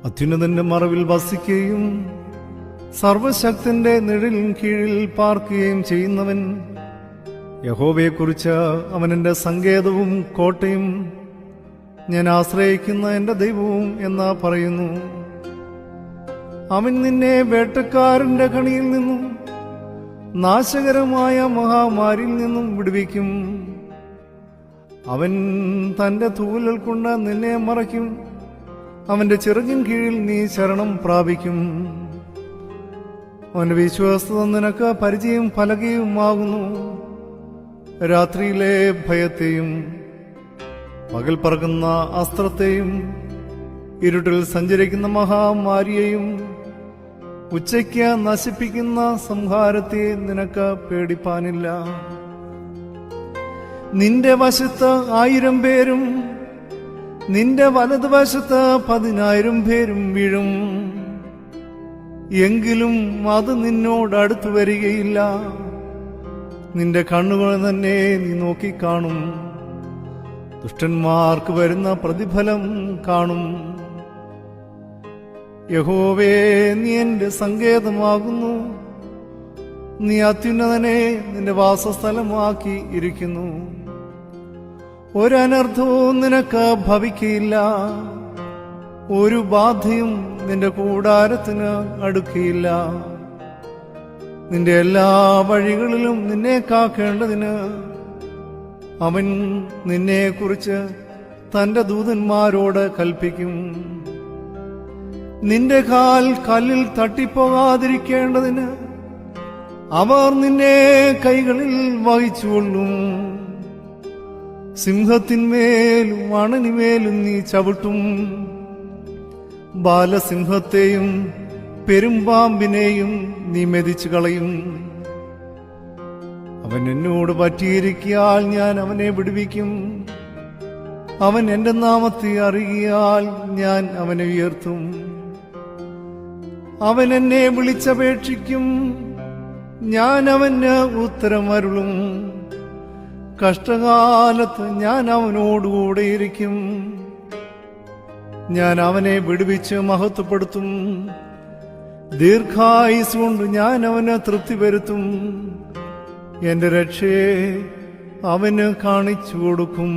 അത്യുന്നതന്റെ മറവിൽ വസിക്കുകയും സർവശക്തന്റെ നിഴലിൻ കീഴിൽ പാർക്കുകയും ചെയ്യുന്നവൻ, യഹോവയെക്കുറിച്ച് അവൻ എന്റെ സങ്കേതവും കോട്ടയും ഞാൻ ആശ്രയിക്കുന്ന എന്റെ ദൈവവും എന്ന് പറയുന്നു. അവൻ നിന്നെ വേട്ടക്കാരന്റെ കണിയിൽ നിന്നും നാശകരമായ മഹാമാരിയിൽ നിന്നും വിടുവിക്കും. അവൻ തന്റെ തൂവലുകൾ കൊണ്ട് നിന്നെ മറയ്ക്കും. അവന്റെ ചിറകിൻ കീഴിൽ നീ ശരണം പ്രാപിക്കും. അവന്റെ വിശ്വാസത നിനക്ക് പരിചയം ഫലകയുമാകുന്നു. രാത്രിയിലെ ഭയത്തെയും പകൽ പറക്കുന്ന അസ്ത്രത്തെയും ഇരുട്ടിൽ സഞ്ചരിക്കുന്ന മഹാമാരിയെയും ഉച്ചയ്ക്ക് നശിപ്പിക്കുന്ന സംഹാരത്തെ നിനക്ക് പേടിപ്പാനില്ല. നിന്റെ വശത്ത് 1000 പേരും നിന്റെ വലതുവശത്ത് 10,000 പേരും വീഴും, എങ്കിലും അത് നിന്നോട് അടുത്തു വരികയില്ല. നിന്റെ കണ്ണുകൾ തന്നെ നീ നോക്കിക്കാണും. ദുഷ്ടന്മാർക്ക് വരുന്ന പ്രതിഫലം കാണും. യഹോവേ, നീ എന്റെ സങ്കേതമാകുന്നു. നീ അത്യുന്നതനെ നിന്റെ വാസസ്ഥലമാക്കി ഇരിക്കുന്നു. ഒരനർത്ഥവും നിനക്ക് ഭവിക്കയില്ല. ഒരു ബാധയും നിന്റെ കൂടാരത്തിന് അടുക്കയില്ല. നിന്റെ എല്ലാ വഴികളിലും നിന്നെ കാക്കേണ്ടതിന് അവൻ നിന്നെക്കുറിച്ച് തന്റെ ദൂതന്മാരോട് കൽപ്പിക്കും. നിന്റെ കാൽ കല്ലിൽ തട്ടിപ്പോകാതിരിക്കേണ്ടതിന് അവർ നിന്നെ കൈകളിൽ വഹിച്ചുകൊള്ളും. സിംഹത്തിന്മേലും അണനിമേലും നീ ചവിട്ടും. ബാലസിംഹത്തെയും പെരുമ്പാമ്പിനെയും നീ മെതിച്ചു കളയും. അവൻ എന്നോട് പറ്റിയിരിക്കിയാൽ ഞാൻ അവനെ വിടുവിക്കും. അവൻ എന്റെ നാമത്തെ അറിയിയാൽ ഞാൻ അവനെ ഉയർത്തും. അവൻ എന്നെ വിളിച്ചപേക്ഷിക്കും, ഞാൻ അവന് ഉത്തരം അരുളും. കഷ്ടകാലത്ത് ഞാൻ അവനോടുകൂടെയിരിക്കും. ഞാൻ അവനെ വിടുവിച്ച് മഹത്വപ്പെടുത്തും. ദീർഘായുസ് കൊണ്ട് ഞാൻ അവന് തൃപ്തി വരുത്തും. എന്റെ രക്ഷയെ അവന് കാണിച്ചു കൊടുക്കും.